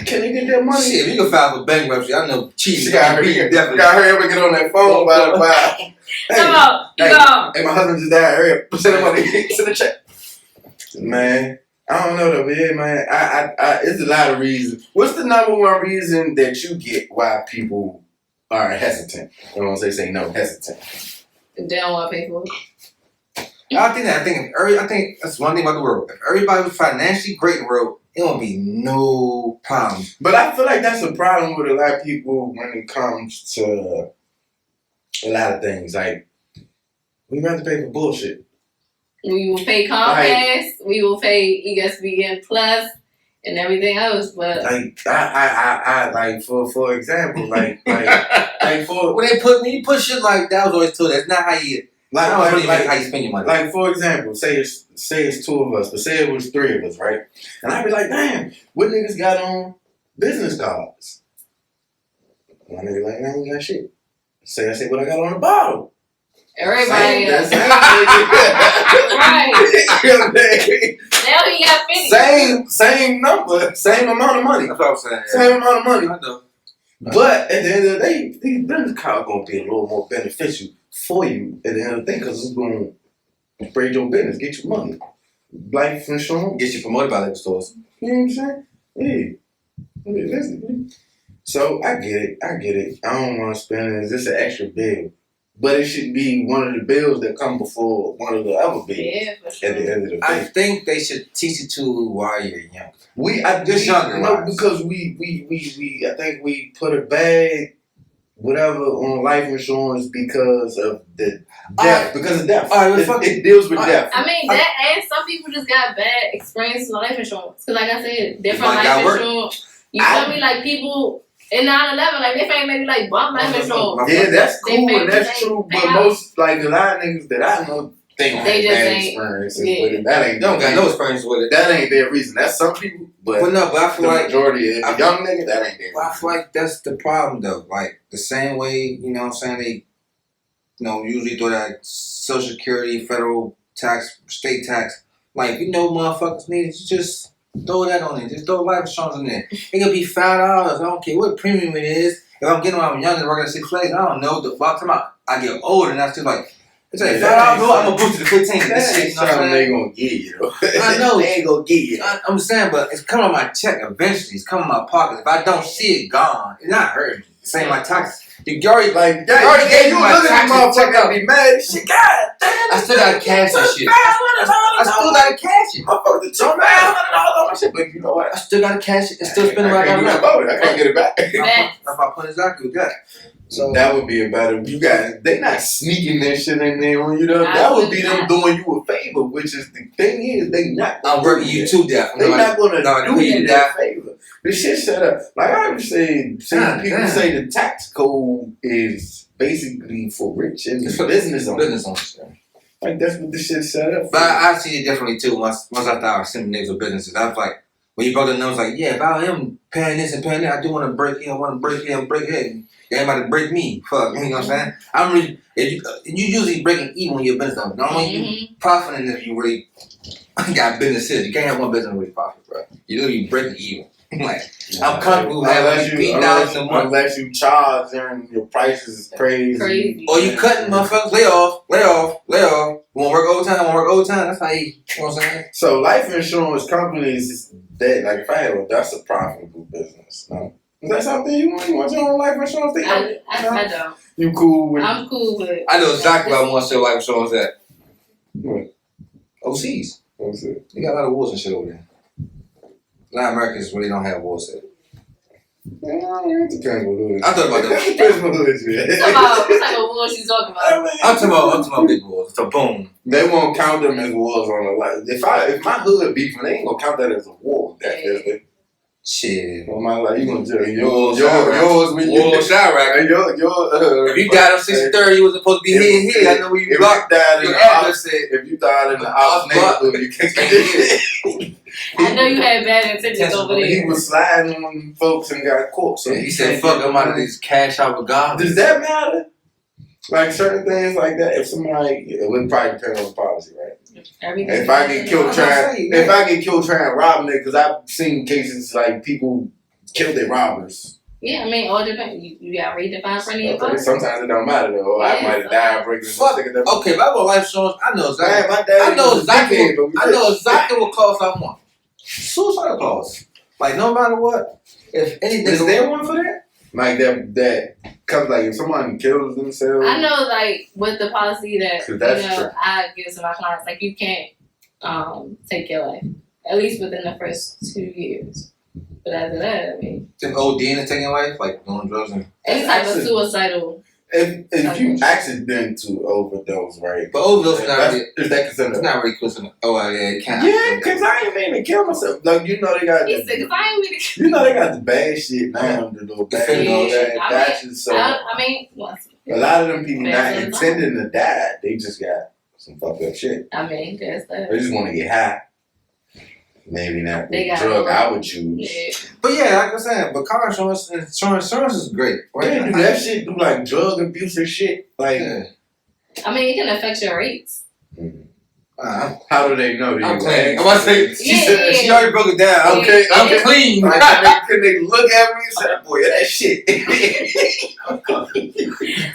Can they get that money? Shit, if you can file for bankruptcy, I know cheating. She got Definitely. hurry up and get on that phone by the by. come on, you hey, go. hey, my husband just died. Hurry up. Send him money. Send a check. Man, I don't know though, but yeah, man, I it's a lot of reasons. What's the number one reason that you get why people are hesitant? I don't want to say no, hesitant. They don't want to pay for it. I think that's one thing about the world. If everybody was financially great in the world, it won't be no problems. But I feel like that's a problem with a lot of people when it comes to a lot of things. Like, we rather pay for bullshit. We will pay Comcast. We will pay ESPN Plus and everything else. But Like, I like for example, like for When you put shit like that, I was always told that's not how you Like, I don't really like how you spend your money. Like, for example, say it's two of us, but say it was three of us, right? And I'd be like, damn, what niggas got on business cards? One nigga like, I ain't got shit. I say what I got on the bottle. Everybody else. Same Right. nigga. Now he got 50. Same number, same amount of money. That's what I'm saying. Same amount of money. I know. But at the end of the day, these business cards gonna be a little more beneficial for you at the end of the day because it's gonna spread your business, get you money. Life insurance. Get you promoted by liquor stores. You know what I'm saying? Yeah. Listen. So I get it. I don't want to spend it. It's just an extra bill. But it should be one of the bills that come before one of the other bills. Yeah, for sure. At the end of the day. I think they should teach it to while you're young. Younger. No, because we I think we put a bag, whatever, on life insurance because of the death. Because of death. It deals with death. I mean, that and some people just got bad experiences with life insurance. Because, like I said, different Like life that insurance. You feel me? Like people in 9/11, like they ain't maybe like bump life insurance. Yeah, that's They cool and pay- that's they true. pay But out. most, like a lot of niggas that I know, they don't They have just bad ain't- experiences yeah. with it. That ain't They don't got no experience with it. That ain't their reason. That's some people, but But no, but I feel the like majority of the young nigga, that ain't their But I reason. feel like that's the problem though. Like the same way, you know what I'm saying, they usually throw that social security, federal tax, state tax. Like, motherfuckers need to just throw that on it. Just throw life insurance in there. It could be $5. I don't care what premium it is. If I'm getting when I'm young and working at Six Flags, I don't know. By the time I get older and I still like, it's like $5, I'm gonna boost it to 15. This shit, you know what I'm something they saying? gonna get you though. I know. They ain't gonna get you. I'm saying, but it's coming on my check eventually. It's coming in my pocket. If I don't see it gone, it's not hurting me. Same my taxes. You already Like, you already gave me my look at taxes. the motherfucker and be mad. Shit, God damn. I still gotta cash that shit. I still gotta cash it. Motherfucker, the $2,500 on my shit. But you know what? I still gotta cash it and still spend it I right can't do now. nothing about it. I can't get it back. If I put exactly with that. So that would be a better. You guys, they not sneaking that shit in there on you. That would be them doing you a favor. Which is the thing is, they not. I'm working you to death. They not gonna do pay you that favor. The shit set up. Like I was saying, people say the tax code is basically for rich and It's for business owners. business owners. Like that's what the shit set up. But I see it differently too. Once I started seeing niggas with businesses, I was like, when you broke the numbers, like, yeah, if I am paying this and paying that, I do want to break in, break in. They ain't about to break me. Fuck, you know what I'm saying? I'm really, you usually breaking even when you're a business owner. Normally you profiting if you really got businesses. You can't have one business really profit, bro. You literally breaking even. Like, I'm comfortable having $8,000 a month. Unless you charge and your prices is crazy. Or you cutting motherfuckers, lay off. You wanna work overtime? That's how you know what I'm saying? So life insurance companies, that like if I had that's a profitable business. No? Is that something you want? You want your own life insurance thing? I don't. You cool with? I'm cool with it. I know exactly where I want to sell life insurance at. What? Overseas. What's it? They got a lot of wars and shit over there. A lot of Americans really don't have wars there. Yeah, it depends what hood. I thought about that. It depends what hood you at. What type of war she's talking about? I'm talking about big wars. So boom. They won't count them as wars on the life. If my hood beefing, they ain't gonna count that as a war. Shit. On my life, you gonna tell Yours when you Chirac. If If you died on 630, you was supposed to be here. I know where you blocked. If you died in the house neighborhood, you can't get shit. I know you had bad intentions over there. He was sliding on folks and got caught. So He said, "Fuck, I'm out of this cash out with God." Does that matter? Like certain things like that. If somebody, it would probably depend on the policy, right? Everything. If I get killed trying to rob niggas, because I've seen cases like people kill their robbers. Yeah, I mean, all depends. You got read the fine print of your policy. Sometimes it don't matter though. I might have died breaking. Fuck. Okay, if I want life insurance, I know exactly. My dad I know exactly. but I know exactly what clause I want. Suicide clause. Like no matter what, if anything. Is there one for that? Like that comes like if someone kills themselves. I know, like with the policy that true. I give to my clients, like you can't take your life at least within the first 2 years. But after that, I mean, Just OD and taking life, like doing drugs and. any type of suicidal. If you accident overdose, right? But overdose is not really. Is that considered? It's not really close enough. Oh yeah, it can't. Yeah, because I ain't mean to kill myself. Like they got. He said, "Cause I ain't with it." They got the bad shit now. The little bad Yeah, batches. So I mean, A lot of them people not That's intending to die. They just got some fucked up shit. I mean, that's that. They just want to get high. Maybe not They the got drug it. I would choose. Yeah. But yeah, like I said, but car insurance is great. Right? Yeah, do that shit, do like drug abuse and shit. Like, Yeah. I mean, it can affect your rates. how do they know? I'm You clean. ask? I'm about to say, she Yeah, said yeah. she already broke it down. I'm, Okay, I'm okay. clean. Like, can they look at me and say, boy, that shit.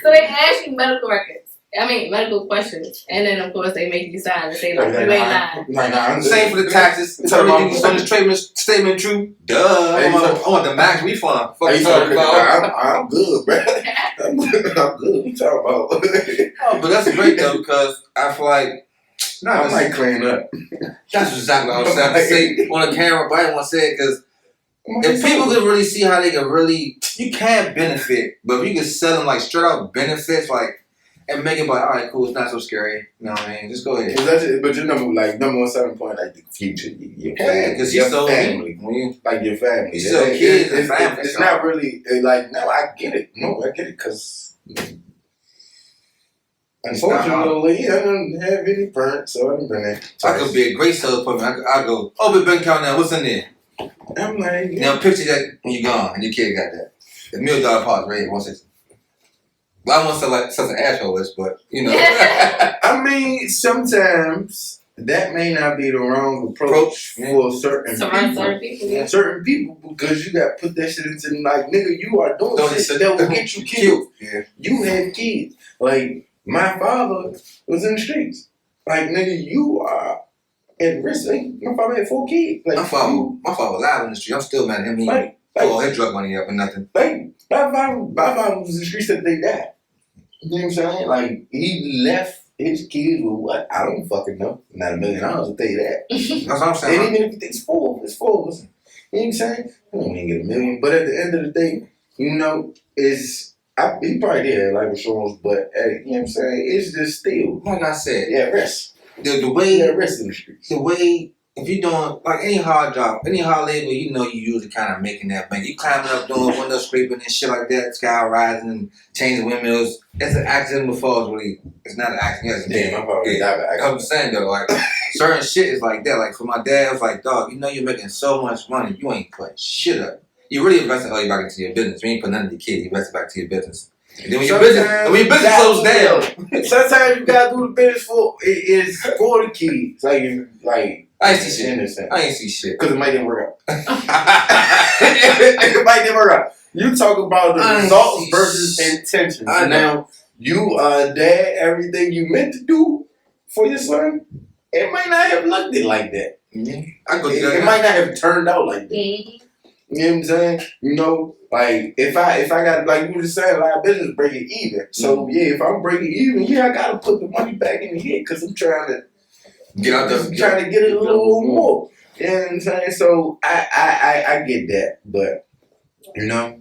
So they ask you medical records. I mean, medical questions. And then, of course, they make you sign and say, like, you ain't lying. Like, nah, I'm Same for the taxes. Tell everything you on the statement true. Duh. I want the max refund. Fuck you talking about? I'm good, bro. I'm good. What you talking about? Oh, but that's great though because I feel like I might clean up. that's exactly what I was trying to say on the camera. But I didn't want to say it because if people could really see how they can really, you can benefit, but if you can sell them like straight out benefits, like and make it like, all right, cool, it's not so scary. You know what I mean? Just go ahead. But your number one selling point, like the future, your family, Because your you so family, like your family. You still kids and family. It's not really like no, I get it. No, I get it because unfortunately, I don't have any parents, so I haven't been there. I could be a great sales point. I go, open bank account now. What's in there? I'm like, Now picture that when you're gone and your kid got that. The $1 million part, right? 160. Well, I won't say like such an asshole is, but you know. I mean, sometimes that may not be the wrong approach for certain people. Yeah. Certain people, because you got to put that shit into like, nigga, you are doing shit that will get you killed. Yeah. You have kids. Like, my father was in the streets. Like, nigga, you are at risk. Like, my father had 4 kids. Like, my father was live in the street. I'm still mad at him. He pulled all his drug money up and nothing. Like, my father was in the streets that they died. You know what I'm saying? Like, he left his kids with what? I don't fucking know. Not $1 million, I'll tell you that. That's what I'm saying. And even if it's 4, it's 4. Listen, you know what I'm saying? I don't even get $1 million. But at the end of the day, you know, he probably did have life insurance, but hey, you know what I'm saying? It's just still. Like I said, Yeah, rest. the way, Yeah, rest in the streets. the way, if you're doing like any hard job, any hard labor, you know you usually kind of making that bank. You climbing up, doing window scraping and shit like that, sky rising and changing windmills. It's an accident before it's really. It's not an accident. It's Damn, I'm probably died by accident. I'm saying though, like certain shit is like that. Like for my dad, it's like, dog, you know you're making so much money, you ain't putting shit up. You really invested all your back into your business. You ain't put none of your kids. You invested back to your business. And then when your business closed down, sometimes you gotta do the business for for the kids. Like I ain't see shit. I ain't see shit because it might didn't work out. It might didn't work out. You talk about the results versus intentions. Now you dad, everything you meant to do for your son, it might not have looked it like that. Mm-hmm. It might not have turned out like that. Mm-hmm. You know what I'm saying? You know, like if I got like you were just saying, like business break it even. So yeah, if I'm breaking even, I gotta put the money back in the hit because I'm trying to get out there, trying to get it a little more. You know what I'm saying? So I get that, but you know,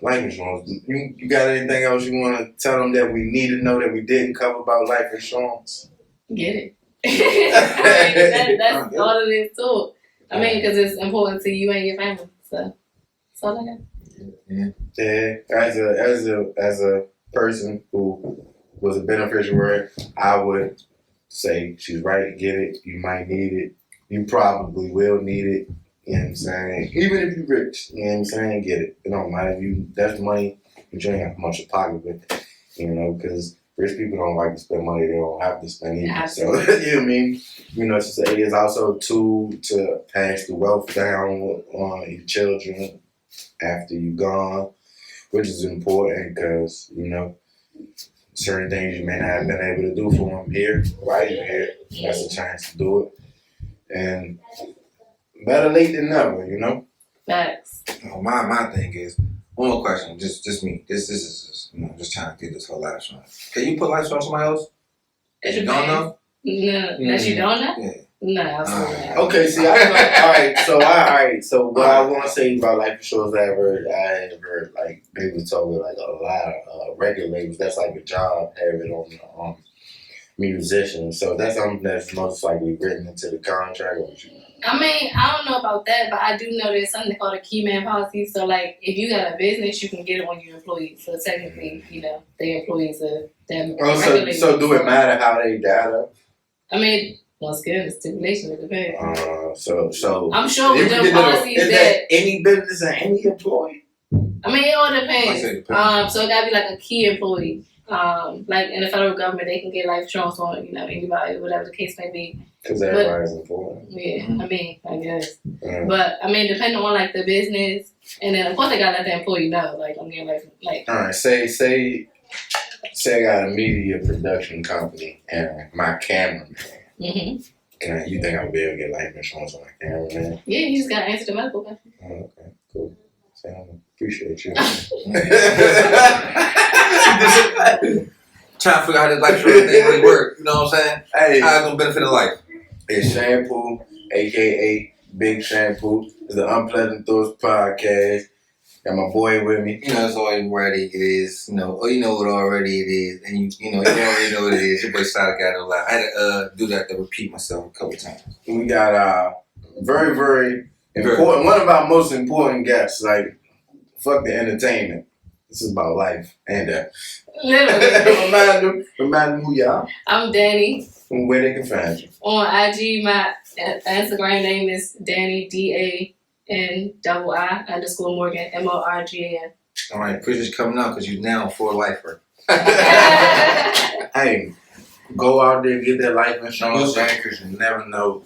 life insurance. You got anything else you want to tell them that we need to know that we didn't cover about life insurance? Get it. I mean, that's all it is too. I mean, because it's important to you and your family. So that's all I got. Yeah. As a person who was a beneficiary, I would say she's right. Get it. You might need it. You probably will need it. You know what I'm saying? Even if you're rich, you know what I'm saying? Get it. It don't matter if that's money, but you ain't have much of pocket with it. You know, because rich people don't like to spend money they don't have to spend either. So, you know what I mean? You know, she said it is also a tool to pass the wealth down on your children after you're gone, which is important because, you know, certain things you may not have been able to do for them here, while you're here. That's a chance to do it. And better late than never, you know? Facts. Oh, my thing is, one more question, just me. This is you know, just trying to get this whole life insurance. Can you put life insurance on somebody else? That you don't know? No, that you don't know? Yeah. No, absolutely not. Okay, see, I know. All right. So what I want to say about life insurance, I heard like people told me like a lot of regulators. That's like a job having on musicians. So that's something that's most likely written into the contract. Or what you know? I mean, I don't know about that, but I do know there's something called a key man policy. So, like, if you got a business, you can get it on your employees. So, technically, you know, the employees are them. So do it matter how they data? I mean, once again, the stipulation, it depends. So I'm sure with them policies is that any business and any employee? I mean, it all depends. So it gotta be like a key employee. Like in the federal government, they can get life insurance on, you know, anybody, whatever the case may be. Because everybody's important. Yeah, I mean, I guess. But I mean, depending on like the business, and then of course they gotta let the employee know, like I'm getting like. All right, say I got a media production company and my cameraman. Mm-hmm. You think I'll be able to get life insurance on my cameraman? Yeah, you just gotta answer the medical question. Oh, okay, cool. So I appreciate you. Trying to figure out how this life insurance thing really work. You know what I'm saying? Hey, how it's gonna benefit the life? It's Shampoo, aka Big Shampoo. It's the Unpleasant Thoughts podcast. Got my boy with me. You know, it's already it is. You know, or you know what already it is, and you know, you already know what it is. Your boy Sonic got a lot. I had to do that to repeat myself a couple times. We got very, very important. One of our most important guests. Like, fuck the entertainment. This is about life and literally. remind them who you are. I'm Dani. And where they can find you. On IG, my Instagram name is Dani DANII_Morgan MORGAN. All right, appreciate you coming out because you're now for a lifer. Hey, go out there, get that life insurance, because you never know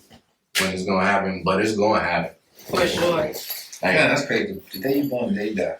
when it's gonna happen, but it's gonna happen for sure. Yeah, that's crazy. The day you born, the day you die.